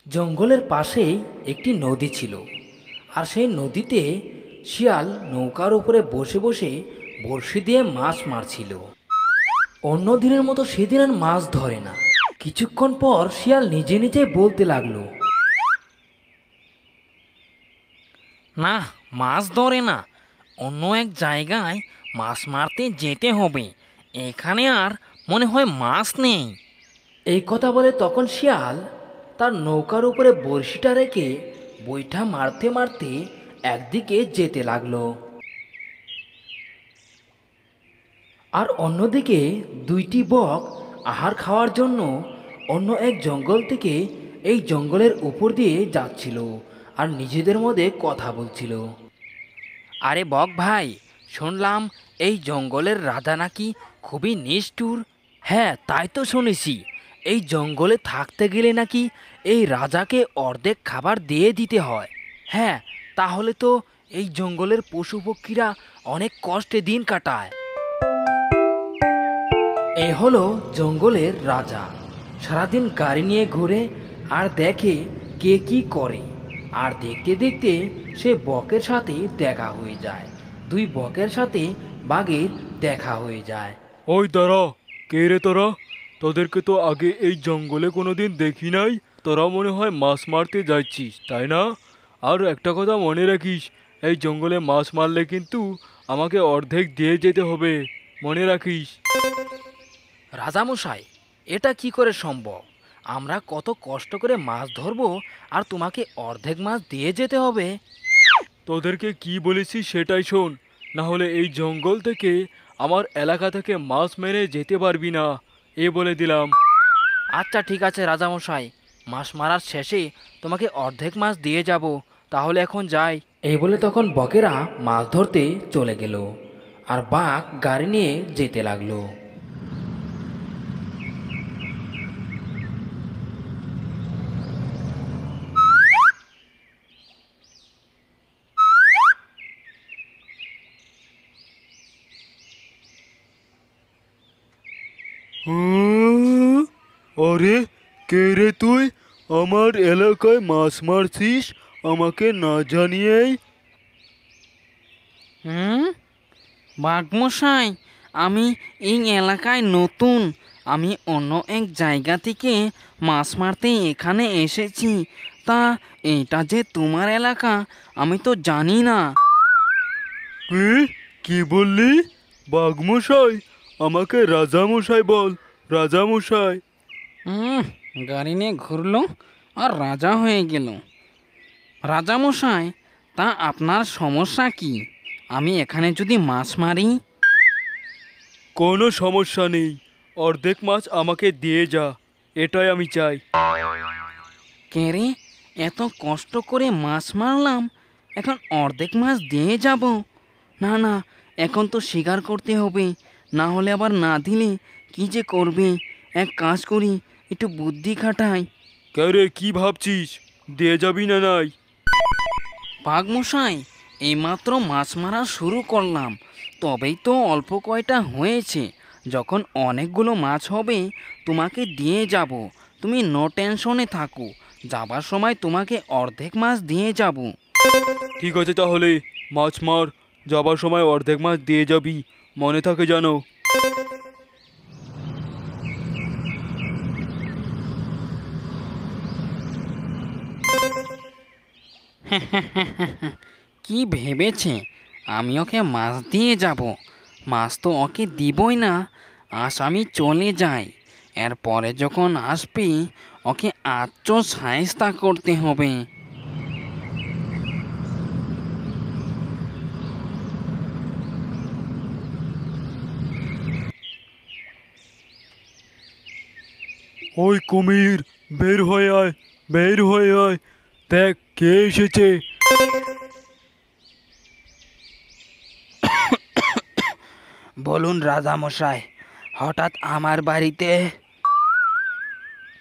জঙ্গলের পাশেই একটি নদী ছিল, আর সেই নদীতে শিয়াল নৌকার উপরে বসে বসে বড়শি দিয়ে মাছ মারছিল। অন্য দিনের মতো সেদিন আর মাছ ধরে না। কিছুক্ষণ পর শিয়াল নিজে নিজে বলতে লাগলো, না, মাছ ধরে না। অন্য এক জায়গায় মাছ মারতে যেতে হবে। এখানে আর মনে হয় মাছ নেই। এই কথা বলে তখন শিয়াল তার নৌকার উপরে বড়শিটা রেখে বৈঠা মারতে মারতে একদিকে যেতে লাগলো। আর অন্যদিকে দুইটি বক আহার খাওয়ার জন্য অন্য এক জঙ্গল থেকে এই জঙ্গলের উপর দিয়ে যাচ্ছিল, আর নিজেদের মধ্যে কথা বলছিল। আরে বক ভাই, শুনলাম এই জঙ্গলের রাজা নাকি খুবই নিষ্ঠুর। হ্যাঁ, তাই তো শুনেছি। এই জঙ্গলে থাকতে গেলে নাকি এই রাজাকে অর্ধেক খাবার দিয়ে দিতে হয়। হ্যাঁ, তাহলে তো এই জঙ্গলের পশু পক্ষীরা অনেক কষ্টে দিন কাটায়। এ হলো জঙ্গলের রাজা। সারাদিন গাড়ি নিয়ে ঘুরে আর দেখে কে কি করে। আর দেখতে দেখতে সে বকের সাথে দেখা হয়ে যায়। দুই বকের সাথে বাঘের দেখা হয়ে যায়। ওই দাঁড়া, কে রে তোরা? তোদেরকে তো আগে এই জঙ্গলে কোনোদিন দেখি নাই। তোরা মনে হয় মাছ মারতে যাচ্ছিস, তাই না? আর একটা কথা মনে রাখিস, এই জঙ্গলে মাছ মারলে কিন্তু আমাকে অর্ধেক দিয়ে যেতে হবে, মনে রাখিস। রাজামশাই, এটা কি করে সম্ভব? আমরা কত কষ্ট করে মাছ ধরবো, আর তোমাকে অর্ধেক মাছ দিয়ে যেতে হবে? তোদেরকে কি বলেছি সেটাই শোন, না হলে এই জঙ্গল থেকে আমার এলাকা থেকে মাছ মেরে যেতে পারবি না, এ বলে দিলাম। আচ্ছা ঠিক আছে রাজামশাই, মাছ মারার শেষে তোমাকে অর্ধেক মাছ দিয়ে যাব। তাহলে এখন যাই। এই বলে তখন বকেরা মাছ ধরতে চলে গেল, আর বাঘ গাড়ি নিয়ে যেতে লাগলো। হুম, আরে কে রে তুই? আমার এলাকায় মাছ মারছিস আমাকে না জানিয়েই? হুম, বাঘমশাই, আমি এই এলাকায় নতুন। আমি অন্য এক জায়গা থেকে মাছ মারতে এখানে এসেছি। তা এটা যে তোমার এলাকা আমি তো জানি না। কি কি বললি? বাঘমশাই? আমাকে রাজামশাই বল, রাজামশাই। হুম, গাড়ি নিয়ে ঘুরলো আর রাজা হয়ে গেল। রাজামশাই, তা আপনার সমস্যা কি? আমি এখানে যদি মাছ মারি? কোনো সমস্যা নেই, অর্ধেক মাছ আমাকে দিয়ে যা, এটাই আমি চাই। কে রে, এত কষ্ট করে মাছ মারলাম, এখন অর্ধেক মাছ দিয়ে যাব? না না, এখন তো স্বীকার করতে হবে, না হলে আবার না দিলে কি যে করবে। এক কাজ করি, একটু বুদ্ধি খাটাই। কে রে, কি ভাবছিস? দিয়ে যাবি না নাই? বাঘমশাই, এইমাত্র মাছ মারা শুরু করলাম, তবেই তো অল্প কয়টা হয়েছে। যখন অনেকগুলো মাছ হবে তোমাকে দিয়ে যাব। তুমি নো টেনশনে থাকো, যাবার সময় তোমাকে অর্ধেক মাছ দিয়ে যাব। ঠিক আছে তাহলে, মাছ মার, যাবার সময় অর্ধেক মাছ দিয়ে যাবি, মনে থাকে জানো। কি ভেবেছে আমি ওকে মাছ দিয়ে যাব? মাছ তো ওকে দিবই না। আজ আমি চলে যাই, এরপরে যখন আসবি ওকে আচ্ছ সায়স্তা করতে হবে। ওই কুমির, বের হয়ে আয়, বের হয়ে আয়, দেখ কে এসেছে। বলুন রাজামশাই, হঠাৎ আমার বাড়িতে?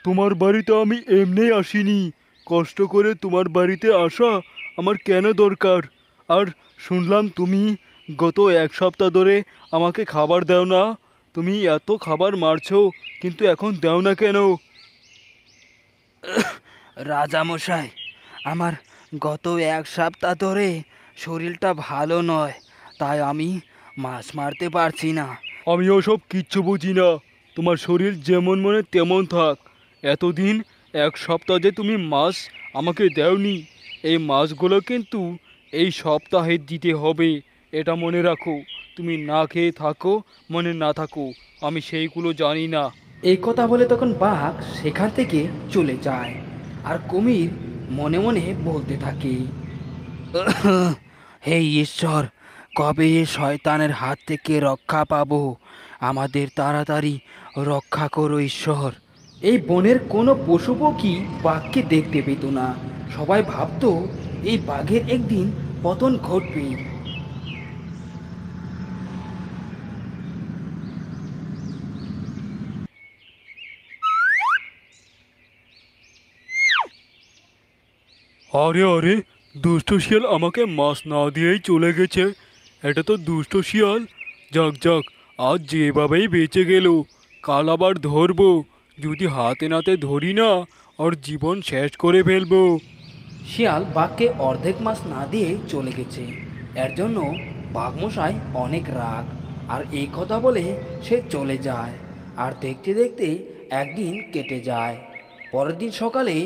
তোমার বাড়িতে আমি এমনি আসিনি, কষ্ট করে তোমার বাড়িতে আসা আমার কেন দরকার? আর শুনলাম তুমি গত এক সপ্তাহ ধরে আমাকে খাবার দাও না। তুমি এত খাবার মারছো, কিন্তু এখন দাও না কেন? রাজামশাই, আমার গত এক সপ্তাহ ধরে শরীরটা ভালো নয়, তাই আমি মাছ মারতে পারছি না। আমি ওসব কিচ্ছু বুঝি না। তোমার শরীর যেমন মনে তেমন থাক। এতদিন এক সপ্তাহ যে তুমি মাছ আমাকে দেওনি, এই মাছগুলো কিন্তু এই সপ্তাহে দিতে হবে। এটা মনে রাখো। তুমি না খেয়ে থাকো, মনে না থাকো, আমি সেইগুলো জানি না। এই কথা বলে তখন বাঘ সেখান থেকে চলে যায়। আর কুমির মনে মনে বলতে থাকে, হে ঈশ্বর, কবে এ শয়তানের হাত থেকে রক্ষা পাবো? আমাদের তাড়াতাড়ি রক্ষা করো ঈশ্বর। এই বনের কোনো পশু পাখি বাঘকে দেখতে পেত না। সবাই ভাবতো এই বাঘের একদিন পতন ঘটবে। আরে আরে, দুষ্ট শিয়াল আমাকে মাছ না দিয়েই চলে গেছে। এটা তো দুষ্ট শিয়াল। যাক যাক, আজ যেভাবেই বেঁচে গেল, কাল আবার ধরবো। যদি হাতে নাতে ধরি না, আর জীবন শেষ করে ফেলবো। শিয়াল বাঘকে অর্ধেক মাছ না দিয়ে চলে গেছে। এর জন্য বাঘমশাই অনেক রাগ, আর এই কথা বলে সে চলে যায়। আর দেখতে দেখতে একদিন কেটে যায়। পরের দিন সকালে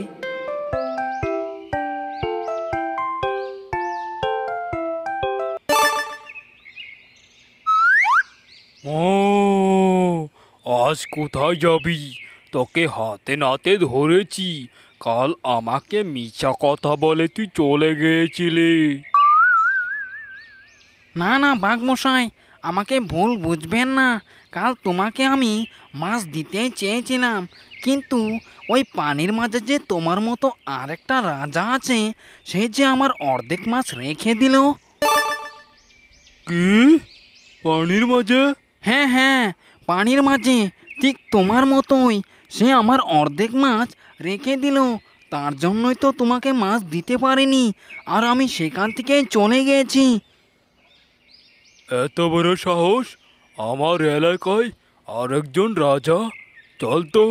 ও, আজ কোথায় যাবি? তোকে হাতে নাতে ধরেছি। কাল আমাকে মিছা কথা বলে তুই চলে গিয়েছিলি। না না বাঘমশাই, আমাকে ভুল বুঝবেন না। কাল তোমাকে আমি মাছ দিতে চেয়েছিলাম, কিন্তু ওই পানির মাঝে যে তোমার মতো আরেকটা রাজা আছে, সে যে আমার অর্ধেক মাছ রেখে দিল। কি? পানির মাঝে? হ্যাঁ হ্যাঁ, পানির মাঝে ঠিক তোমার মতোই সে আমার অর্ধেক মাছ রেখে দিল। তার জন্যই তো তোমাকে মাছ দিতে পারিনি, আর আমি সেখান থেকে চলে গেছি। এত বড় সাহস আমার এলাকায়! আরেকজন রাজা? চল তো,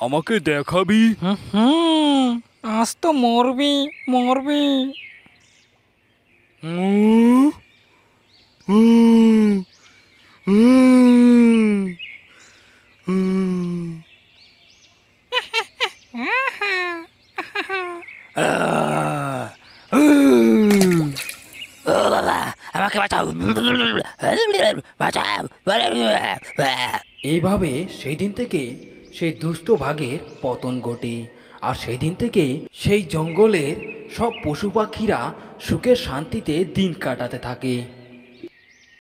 আমাকে দেখাবি। হুম, আজ তো মরবি মরবি। উম, উম, উম, উম। আমাকে বাঁচাও, বাঁচাও। এইভাবে সেই দিন থেকে সেই দুষ্ট বাঘের পতন ঘটে। আর সেই দিন থেকে সেই জঙ্গলের সব পশু পাখিরা সুখে শান্তিতে দিন কাটাতে থাকে।